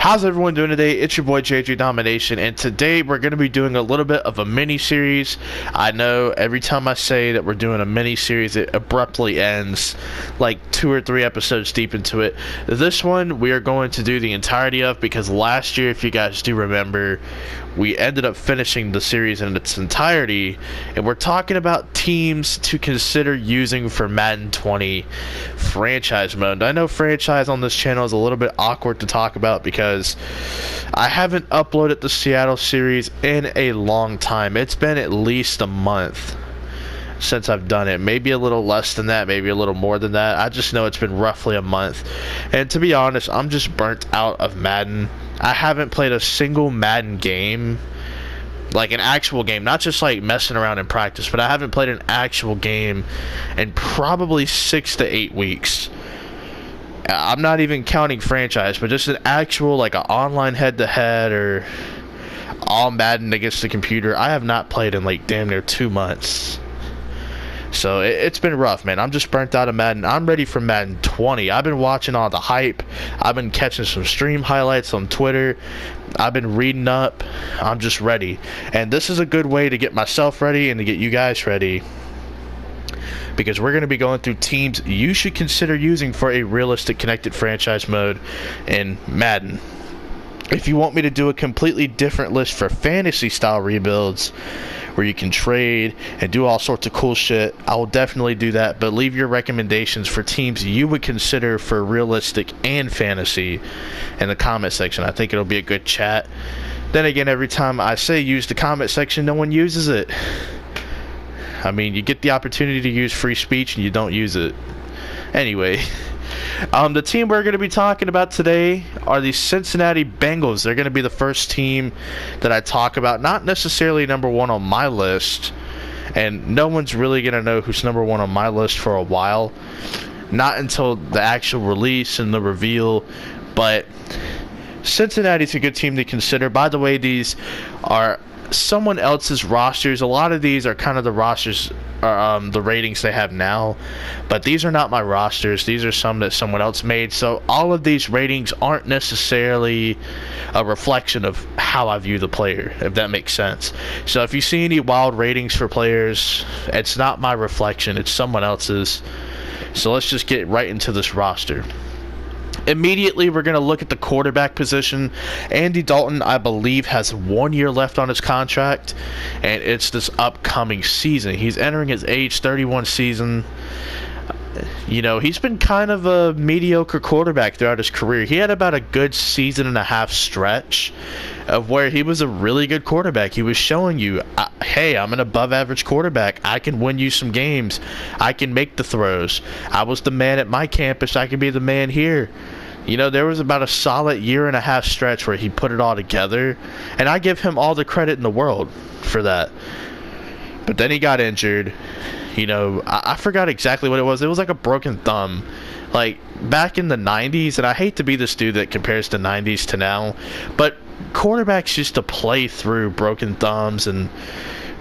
How's everyone doing today? It's your boy JJ Domination, and today we're going to be doing a little bit of a mini-series. I know every time I say that we're doing a mini-series, it abruptly ends like 2 or 3 episodes deep into it. This one we are going to do the entirety of, because last year, if you guys do remember, we ended up finishing the series in its entirety, and we're talking about teams to consider using for Madden 20 franchise mode. I know franchise on this channel is a little bit awkward to talk about because I haven't uploaded the Seattle series in a long time. It's been at least a month since I've done it. Maybe a little less than that, maybe a little more than that. I just know it's been roughly a month. And to be honest, I'm just burnt out of Madden. I haven't played a single Madden game, like an actual game, not just like messing around in practice, but I haven't played an actual game in probably 6 to 8 weeks. I'm not even counting franchise, but just an actual, like an online head-to-head or all Madden against the computer. I have not played in like damn near 2 months. So it's been rough, man. I'm just burnt out of Madden. I'm ready for Madden 20. I've been watching all the hype. I've been catching some stream highlights on Twitter. I've been reading up. I'm just ready. And this is a good way to get myself ready and to get you guys ready, because we're going to be going through teams you should consider using for a realistic connected franchise mode in Madden. If you want me to do a completely different list for fantasy style rebuilds where you can trade and do all sorts of cool shit, I will definitely do that. But leave your recommendations for teams you would consider for realistic and fantasy in the comment section. I think it'll be a good chat. Then again, every time I say use the comment section, no one uses it. I mean, you get the opportunity to use free speech and you don't use it. Anyway, the team we're going to be talking about today are the Cincinnati Bengals. They're going to be the first team that I talk about. Not necessarily number one on my list, and no one's really going to know who's number one on my list for a while. Not until the actual release and the reveal, but Cincinnati's a good team to consider. By the way, these are someone else's rosters. A lot of these are kind of the rosters, the ratings they have now, but these are not my rosters. These are some that someone else made, so all of these ratings aren't necessarily a reflection of how I view the player, if that makes sense. So if you see any wild ratings for players, it's not my reflection, it's someone else's. So let's just get right into this roster. Immediately, we're going to look at the quarterback position. Andy Dalton, I believe, has 1 year left on his contract, and it's this upcoming season. He's entering his age 31 season. You know, he's been kind of a mediocre quarterback throughout his career. He had about a good season and a half stretch of where he was a really good quarterback. He was showing you, hey, I'm an above-average quarterback. I can win you some games. I can make the throws. I was the man at my campus. I can be the man here. You know, there was about a solid year and a half stretch where he put it all together, and I give him all the credit in the world for that. But then he got injured. You know, I forgot exactly what it was. It was like a broken thumb. Like, back in the 90s, and I hate to be this dude that compares the 90s to now, but quarterbacks used to play through broken thumbs and,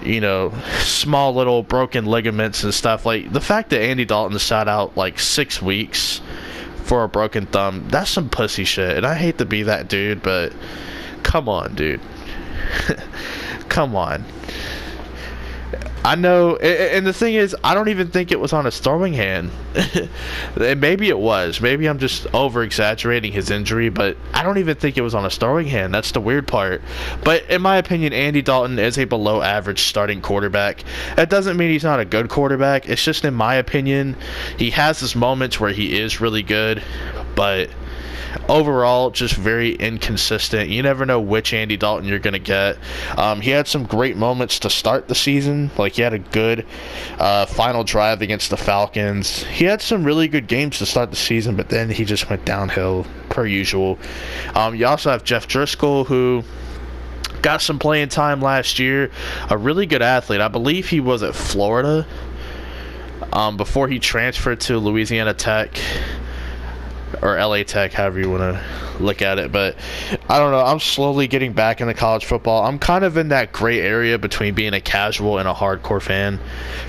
you know, small little broken ligaments and stuff. Like, the fact that Andy Dalton sat out like 6 weeks for a broken thumb, that's some pussy shit. And I hate to be that dude, but come on, dude. Come on. I know, and the thing is, I don't even think it was on his throwing hand. Maybe it was. Maybe I'm just over-exaggerating his injury, but I don't even think it was on his throwing hand. That's the weird part. But in my opinion, Andy Dalton is a below-average starting quarterback. That doesn't mean he's not a good quarterback. It's just, in my opinion, he has his moments where he is really good, but overall, just very inconsistent. You never know which Andy Dalton you're going to get. He had some great moments to start the season. Like, he had a good final drive against the Falcons. He had some really good games to start the season, but then he just went downhill, per usual. You also have Jeff Driscoll, who got some playing time last year. A really good athlete. I believe he was at Florida before he transferred to Louisiana Tech. or LA Tech, however you want to look at it. But I don't know. I'm slowly getting back into college football. I'm kind of in that gray area between being a casual and a hardcore fan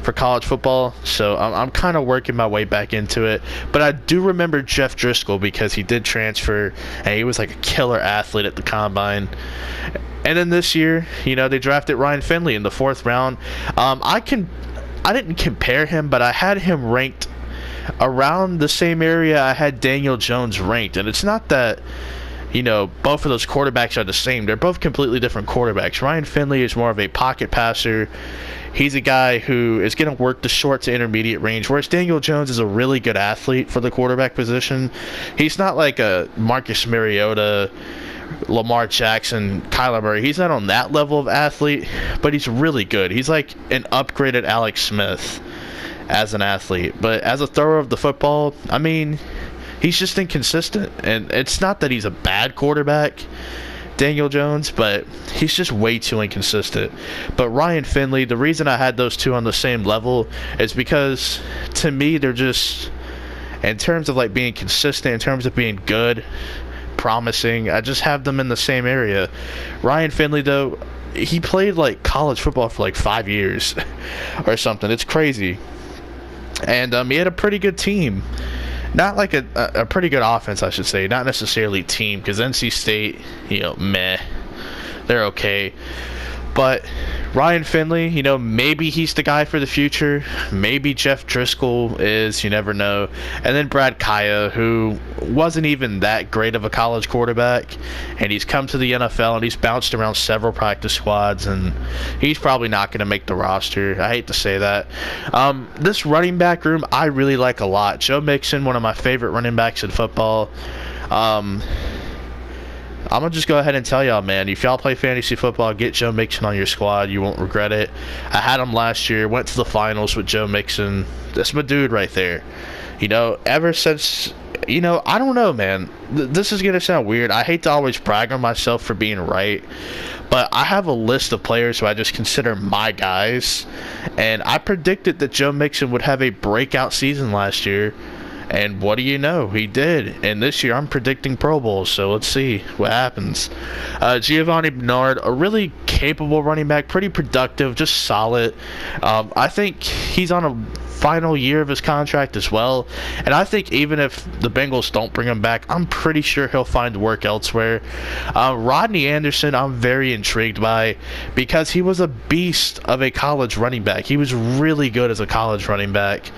for college football. So I'm kind of working my way back into it. But I do remember Jeff Driscoll because he did transfer, and he was like a killer athlete at the combine. And then this year, you know, they drafted Ryan Finley in the 4th round. I didn't compare him, but I had him ranked around the same area I had Daniel Jones ranked. And it's not that, you know, both of those quarterbacks are the same. They're both completely different quarterbacks. Ryan Finley is more of a pocket passer. He's a guy who is going to work the short to intermediate range, whereas Daniel Jones is a really good athlete for the quarterback position. He's not like a Marcus Mariota, Lamar Jackson, Kyler Murray. He's not on that level of athlete, but he's really good. He's like an upgraded Alex Smith as an athlete. But as a thrower of the football, I mean, he's just inconsistent. And it's not that he's a bad quarterback, Daniel Jones, but he's just way too inconsistent. But Ryan Finley, the reason I had those two on the same level is because, to me, they're just, in terms of like being consistent, in terms of being good, promising, I just have them in the same area. Ryan Finley, though, he played like college football for like 5 years or something. It's crazy. And he had a pretty good team. Not like a pretty good offense, I should say. Not necessarily team, because NC State, you know, meh. They're okay. But Ryan Finley, you know, maybe he's the guy for the future. Maybe Jeff Driscoll is. You never know. And then Brad Kaya, who wasn't even that great of a college quarterback. And he's come to the NFL, and he's bounced around several practice squads. And he's probably not going to make the roster. I hate to say that. This running back room, I really like a lot. Joe Mixon, one of my favorite running backs in football. I'm going to just go ahead and tell y'all, man, if y'all play fantasy football, get Joe Mixon on your squad. You won't regret it. I had him last year, went to the finals with Joe Mixon. That's my dude right there. You know, ever since, you know, I don't know, man. This is going to sound weird. I hate to always brag on myself for being right, but I have a list of players who I just consider my guys, and I predicted that Joe Mixon would have a breakout season last year. And what do you know? He did. And this year I'm predicting Pro Bowls, so let's see what happens. Giovanni Bernard, a really capable running back, pretty productive, just solid. I think he's on a final year of his contract as well. And I think even if the Bengals don't bring him back, I'm pretty sure he'll find work elsewhere. Rodney Anderson, I'm very intrigued by, because he was a beast of a college running back. He was really good as a college running back,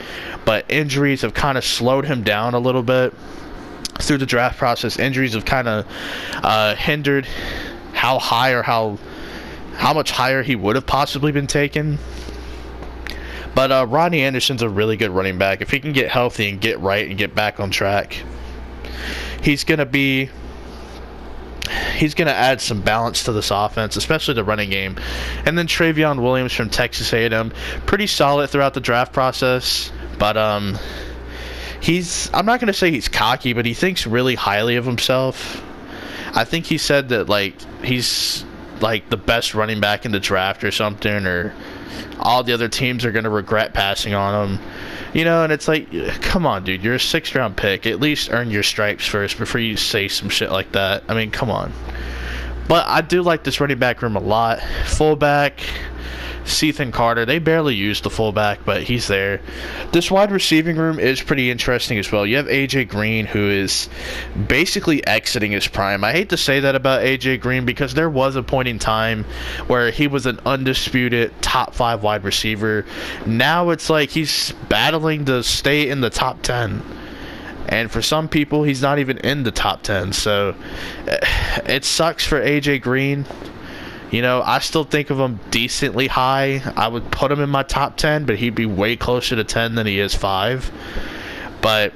but injuries have kind of slowed him down a little bit through the draft process. Injuries have kind of hindered how high or how much higher he would have possibly been taken. But Rodney Anderson's a really good running back. If he can get healthy and get right and get back on track, he's going to add some balance to this offense, especially the running game. And then Travion Williams from Texas A&M, pretty solid throughout the draft process. But I'm not going to say he's cocky, but he thinks really highly of himself. I think he said that, like, he's like the best running back in the draft or something, or all the other teams are going to regret passing on him. You know, and it's like, come on, dude, you're a 6th-round pick. At least earn your stripes first before you say some shit like that. I mean, come on. But I do like this running back room a lot. Fullback, Ethan Carter, they barely use the fullback, but he's there. This wide receiving room is pretty interesting as well. You have AJ Green, who is basically exiting his prime. I hate to say that about AJ Green, because there was a point in time where he was an undisputed top 5 wide receiver. Now it's like he's battling to stay in the top 10. And for some people, he's not even in the top 10. So it sucks for AJ Green. You know, I still think of him decently high. I would put him in my top 10, but he'd be way closer to 10 than he is 5. But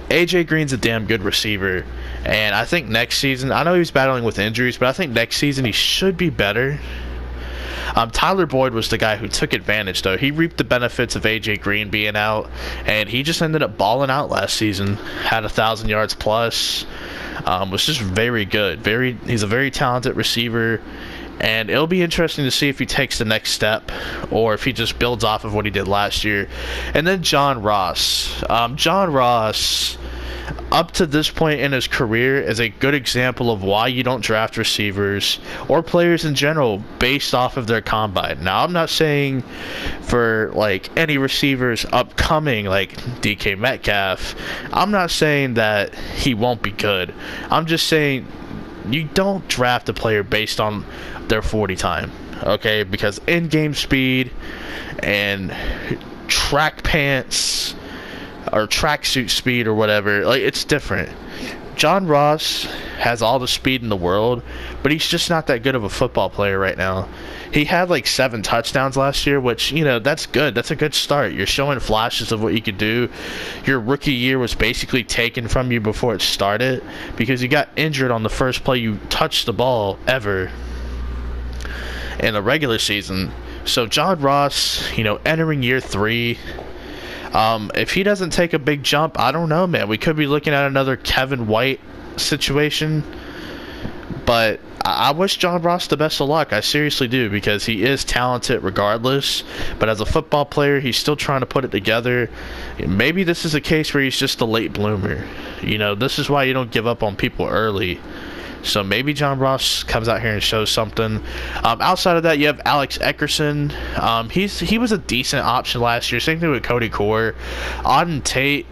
AJ Green's a damn good receiver. And I think next season, I know he's battling with injuries, but I think next season he should be better. Tyler Boyd was the guy who took advantage, though. He reaped the benefits of AJ Green being out, and he just ended up balling out last season. Had 1,000 yards plus. Was just very good. He's a very talented receiver, and it'll be interesting to see if he takes the next step or if he just builds off of what he did last year. And then John Ross. John Ross, up to this point in his career is a good example of why you don't draft receivers or players in general based off of their combine. Now, I'm not saying for like any receivers upcoming like DK Metcalf, I'm not saying that he won't be good. I'm just saying you don't draft a player based on their 40 time, okay? Because in-game speed and track pants or tracksuit speed or whatever, like, it's different. John Ross has all the speed in the world, but he's just not that good of a football player right now. He had like 7 touchdowns last year, which, you know, that's good. That's a good start. You're showing flashes of what you could do. Your rookie year was basically taken from you before it started because you got injured on the first play you touched the ball ever in the regular season. So John Ross, you know, entering year 3, if he doesn't take a big jump, I don't know, man. We could be looking at another Kevin White situation. But I wish John Ross the best of luck. I seriously do, because he is talented regardless. But as a football player, he's still trying to put it together. Maybe this is a case where he's just a late bloomer. You know, this is why you don't give up on people early. So maybe John Ross comes out here and shows something. Outside of that, you have Alex Eckerson. He was a decent option last year. Same thing with Cody Core. Auden Tate,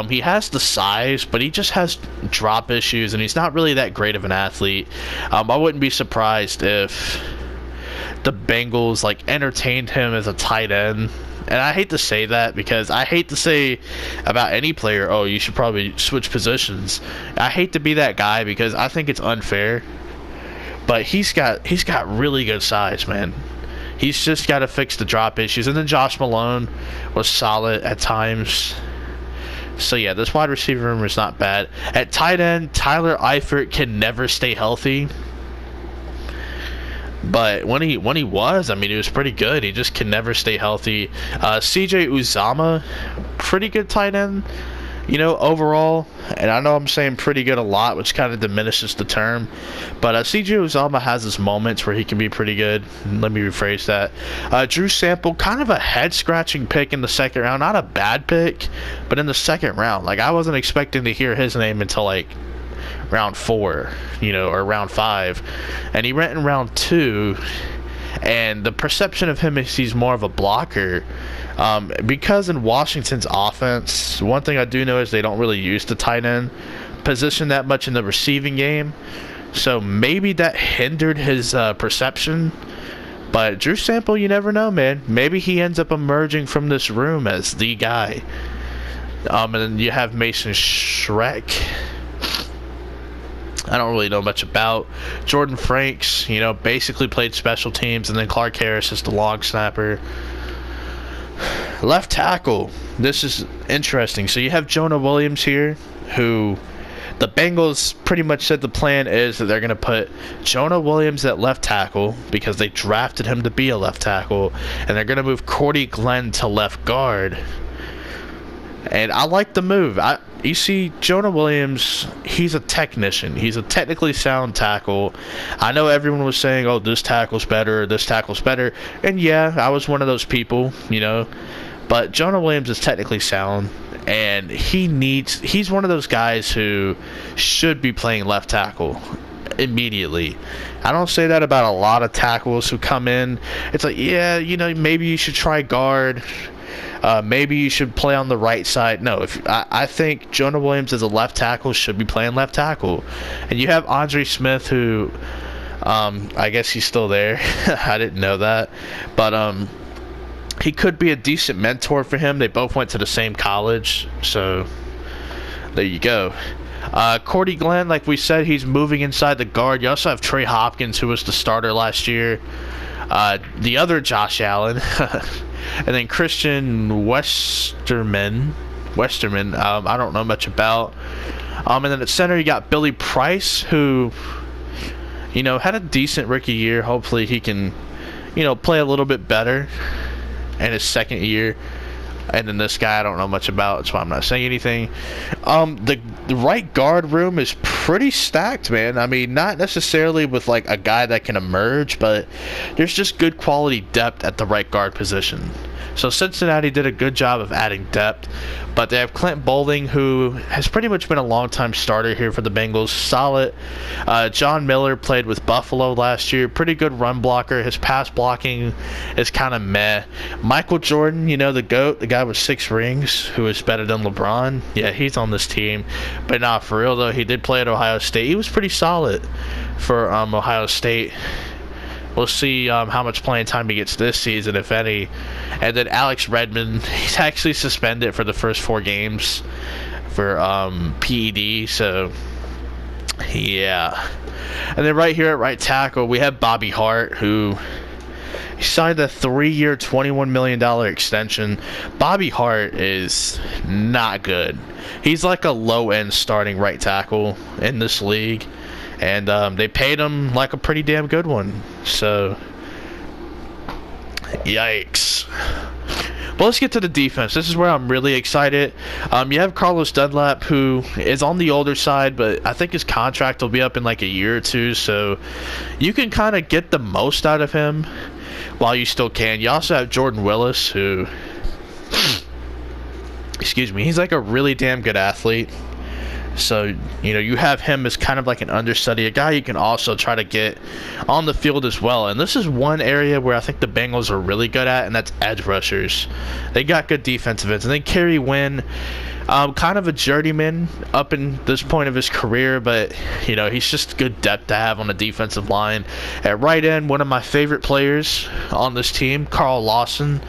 he has the size, but he just has drop issues, and he's not really that great of an athlete. I wouldn't be surprised if the Bengals like entertained him as a tight end. And I hate to say that, because I hate to say about any player, oh, you should probably switch positions. I hate to be that guy because I think it's unfair. But he's got really good size, man. He's just got to fix the drop issues. And then Josh Malone was solid at times. So yeah, this wide receiver room is not bad. At tight end, Tyler Eifert can never stay healthy. But when he was, I mean, he was pretty good. He just can never stay healthy. CJ Uzomah, pretty good tight end, you know, overall. And I know I'm saying pretty good a lot, which kind of diminishes the term. But CJ Uzomah has his moments where he can be pretty good. Let me rephrase that. Drew Sample, kind of a head-scratching pick in the second round. Not a bad pick, but in the second round. Like, I wasn't expecting to hear his name until, like, round 4, you know, or round 5, and he went in round 2, and the perception of him is he's more of a blocker, because in Washington's offense, one thing I do know is they don't really use the tight end position that much in the receiving game, so maybe that hindered his perception. But Drew Sample, you never know, man. Maybe he ends up emerging from this room as the guy. And then you have Mason Schreck, I don't really know much about. Jordan Franks, you know, basically played special teams, and then Clark Harris is the long snapper. Left tackle, this is interesting. So you have Jonah Williams here, who the Bengals pretty much said the plan is that they're going to put Jonah Williams at left tackle because they drafted him to be a left tackle, and they're going to move Cordy Glenn to left guard. And I like the move. You see, Jonah Williams, he's a technician. He's a technically sound tackle. I know everyone was saying, oh, this tackle's better, this tackle's better. And yeah, I was one of those people, you know. But Jonah Williams is technically sound, and he's one of those guys who should be playing left tackle immediately. I don't say that about a lot of tackles who come in. It's like, yeah, you know, maybe you should try guard. Maybe you should play on the right side. No, I think Jonah Williams as a left tackle should be playing left tackle. And you have Andre Smith, who I guess he's still there. I didn't know that. But he could be a decent mentor for him. They both went to the same college. So there you go. Cordy Glenn, like we said, he's moving inside the guard. You also have Trey Hopkins, who was the starter last year. The other Josh Allen. And then Christian Westerman, I don't know much about. And then at center, you got Billy Price, who, you know, had a decent rookie year. Hopefully he can, you know, play a little bit better in his second year. And then this guy I don't know much about, that's why I'm not saying anything. The right guard room is pretty stacked, man. I mean, not necessarily with like a guy that can emerge, but there's just good quality depth at the right guard position. So Cincinnati did a good job of adding depth, but they have Clint Bowling, who has pretty much been a long-time starter here for the Bengals. Solid. John Miller played with Buffalo last year. Pretty good run blocker. His pass blocking is kind of meh. Michael Jordan, you know, the GOAT, the guy with 6 rings, who is better than LeBron. Yeah, he's on this team. But not for real, though. He did play at Ohio State. He was pretty solid for Ohio State. We'll see how much playing time he gets this season, if any. And then Alex Redmond, he's actually suspended for the first 4 games for PED. So, yeah. And then right here at right tackle, we have Bobby Hart, who he signed a 3-year, $21 million extension. Bobby Hart is not good. He's like a low-end starting right tackle in this league. And they paid him like a pretty damn good one. So, yikes. But let's get to the defense. This is where I'm really excited. You have Carlos Dunlap, who is on the older side, but I think his contract will be up in like a year or two. So, you can kind of get the most out of him while you still can. You also have Jordan Willis, who, excuse me, he's like a really damn good athlete. So, you know, you have him as kind of like an understudy, a guy you can also try to get on the field as well. And this is one area where I think the Bengals are really good at, and that's edge rushers. They got good defensive ends. And then Kerry Wynn, kind of a journeyman up in this point of his career, but, you know, he's just good depth to have on the defensive line. At right end, one of my favorite players on this team, Carl Lawson.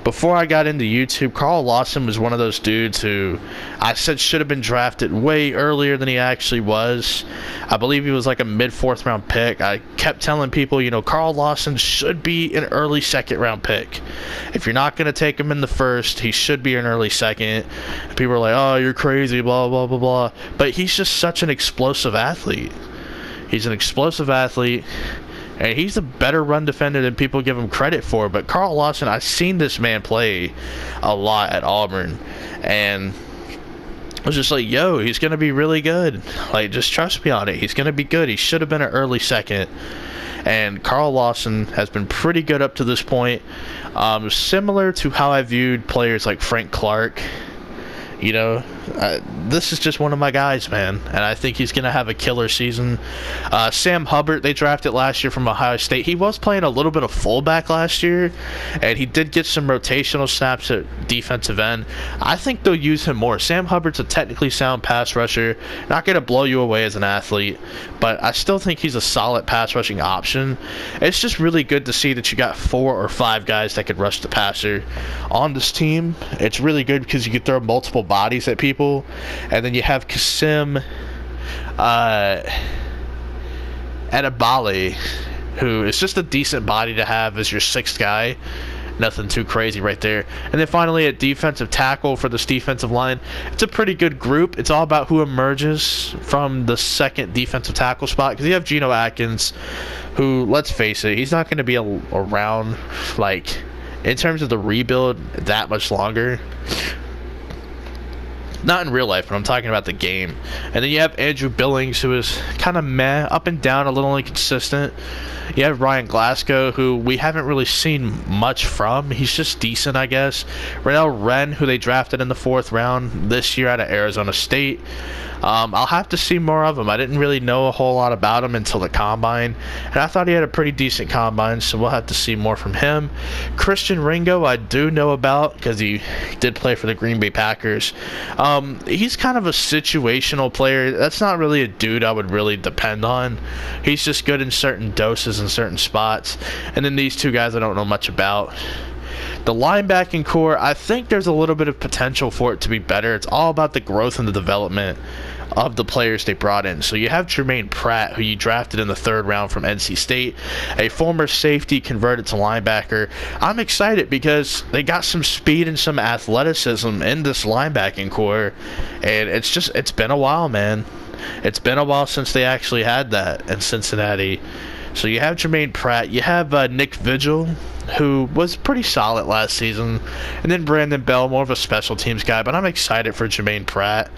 Before I got into YouTube, Carl Lawson was one of those dudes who I said should have been drafted way earlier than he actually was. I believe he was like a mid-4th round pick. I kept telling people, you know, Carl Lawson should be an early 2nd round pick. If you're not going to take him in the 1st, he should be an early 2nd. People are like, oh, you're crazy, blah, blah, blah, blah. But he's just such an explosive athlete. He's an explosive athlete. And he's a better run defender than people give him credit for. But Carl Lawson, I've seen this man play a lot at Auburn. And I was just like, yo, he's going to be really good. Like, just trust me on it. He's going to be good. He should have been an early 2nd. And Carl Lawson has been pretty good up to this point. Similar to how I viewed players like Frank Clark. You know, this is just one of my guys, man. And I think he's going to have a killer season. Sam Hubbard, they drafted last year from Ohio State. He was playing a little bit of fullback last year, and he did get some rotational snaps at defensive end. I think they'll use him more. Sam Hubbard's a technically sound pass rusher. Not going to blow you away as an athlete, but I still think he's a solid pass rushing option. It's just really good to see that you got 4 or 5 guys that could rush the passer on this team. It's really good because you could throw multiple bodies at people. And then you have Kasim Adebale, who is just a decent body to have as your 6th guy. Nothing too crazy right there. And then finally at defensive tackle for this defensive line, it's a pretty good group. It's all about who emerges from the 2nd defensive tackle spot, because you have Geno Atkins, who, let's face it, he's not going to be around, like, in terms of the rebuild, that much longer. Not in real life, but I'm talking about the game. And then you have Andrew Billings, who is kind of meh, up and down, a little inconsistent. You have Ryan Glasgow, who we haven't really seen much from. He's just decent, I guess. Renell Wren, who they drafted in the 4th round this year out of Arizona State. I'll have to see more of him. I didn't really know a whole lot about him until the Combine, and I thought he had a pretty decent Combine, so we'll have to see more from him. Christian Ringo, I do know about because he did play for the Green Bay Packers. He's kind of a situational player. That's not really a dude I would really depend on. He's just good in certain doses in certain spots. And then these 2 guys I don't know much about. The linebacking core, I think there's a little bit of potential for it to be better. It's all about the growth and the development of the players they brought in. So you have Jermaine Pratt, who you drafted in the 3rd round from NC State, a former safety converted to linebacker. I'm excited because they got some speed and some athleticism in this linebacking core, and it's been a while, man. It's been a while since they actually had that in Cincinnati. So you have Jermaine Pratt, you have Nick Vigil, who was pretty solid last season, and then Brandon Bell, more of a special teams guy, but I'm excited for Jermaine Pratt.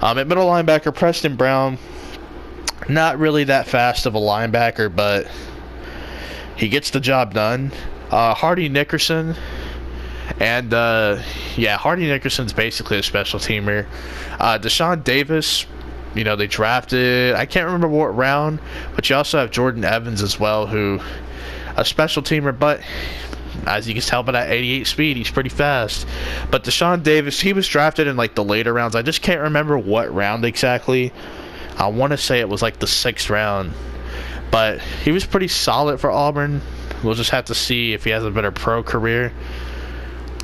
At middle linebacker, Preston Brown, not really that fast of a linebacker, but he gets the job done. Hardy Nickerson. And, yeah, Hardy Nickerson's basically a special teamer. Deshaun Davis, you know, they drafted, I can't remember what round, but you also have Jordan Evans as well, who, a special teamer, but as you can tell by that 88 speed, he's pretty fast. But Deshaun Davis, he was drafted in, like, the later rounds. I just can't remember what round exactly. I want to say it was, like, the 6th round. But he was pretty solid for Auburn. We'll just have to see if he has a better pro career.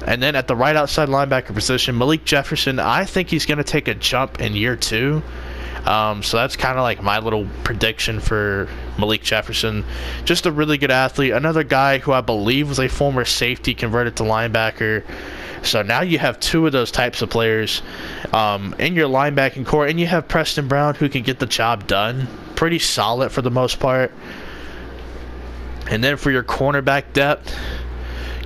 And then at the right outside linebacker position, Malik Jefferson, I think he's going to take a jump in year 2. So that's kind of like my little prediction for Malik Jefferson. Just a really good athlete. Another guy who I believe was a former safety converted to linebacker. So now you have 2 of those types of players in your linebacking core. And you have Preston Brown, who can get the job done. Pretty solid for the most part. And then for your cornerback depth,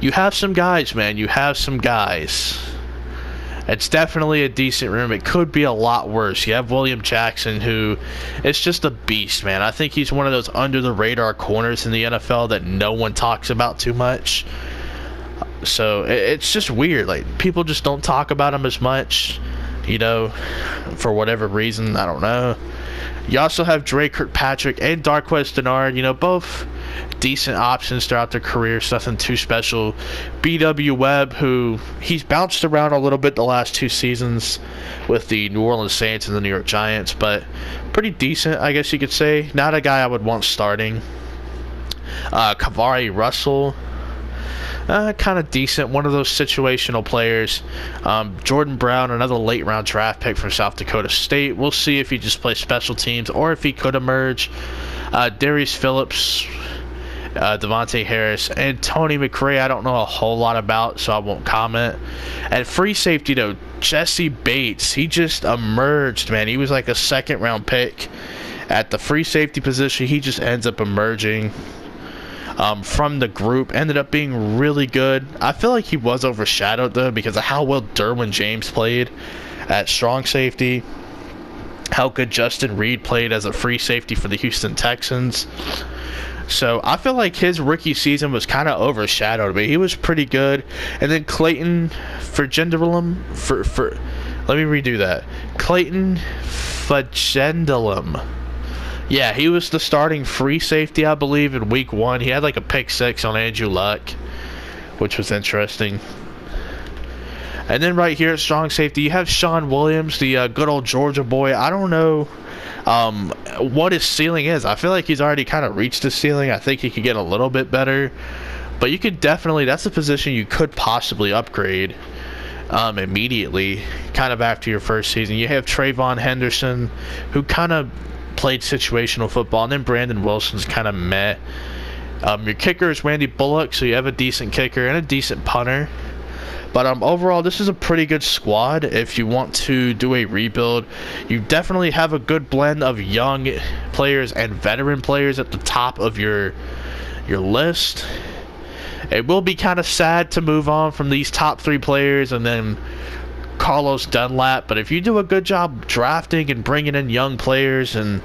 you have some guys, man. You have some guys. It's definitely a decent room. It could be a lot worse. You have William Jackson, who is just a beast, man. I think he's one of those under-the-radar corners in the NFL that no one talks about too much. So it's just weird. Like, people just don't talk about him as much, you know, for whatever reason. I don't know. You also have Dre Kirkpatrick and Darqueze Dennard, you know, both decent options throughout their careers, nothing too special. B.W. Webb, who he's bounced around a little bit the last 2 seasons with the New Orleans Saints and the New York Giants, but pretty decent, I guess you could say. Not a guy I would want starting. Kavari Russell, kind of decent, one of those situational players. Jordan Brown, another late round draft pick from South Dakota State. We'll see if he just plays special teams or if he could emerge. Darius Phillips, Devontae Harris, and Tony McRae, I don't know a whole lot about, so I won't comment. At free safety, though, Jesse Bates, he just emerged, man. He was like a 2nd round pick at the free safety position. He just ends up emerging from the group, ended up being really good. I feel like he was overshadowed, though, because of how well Derwin James played at strong safety, how good Justin Reed played as a free safety for the Houston Texans. So I feel like his rookie season was kind of overshadowed, but he was pretty good. And then Clayton Fagendalum, let me redo that. Clayton Fagendalum. Yeah, he was the starting free safety, I believe, in week 1. He had like a pick 6 on Andrew Luck, which was interesting. And then right here at strong safety, you have Sean Williams, the good old Georgia boy. I don't know what his ceiling is. I feel like he's already kind of reached his ceiling. I think he could get a little bit better. But you could definitely, that's a position you could possibly upgrade immediately, kind of after your first season. You have Trayvon Henderson, who kind of played situational football. And then Brandon Wilson's kind of meh. Your kicker is Randy Bullock, so you have a decent kicker and a decent punter. But overall, this is a pretty good squad. If you want to do a rebuild, you definitely have a good blend of young players and veteran players at the top of your list. It will be kind of sad to move on from these top 3 players and then Carlos Dunlap. But if you do a good job drafting and bringing in young players and,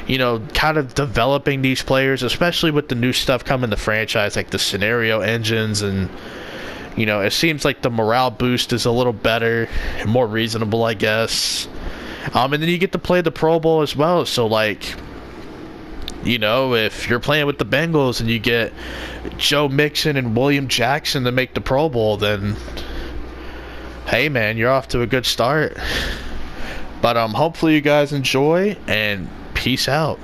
you know, kind of developing these players, especially with the new stuff coming to franchise, like the scenario engines, and you know, it seems like the morale boost is a little better and more reasonable, I guess. And then you get to play the Pro Bowl as well. So, like, you know, if you're playing with the Bengals and you get Joe Mixon and William Jackson to make the Pro Bowl, then, hey, man, you're off to a good start. But hopefully you guys enjoy, and peace out.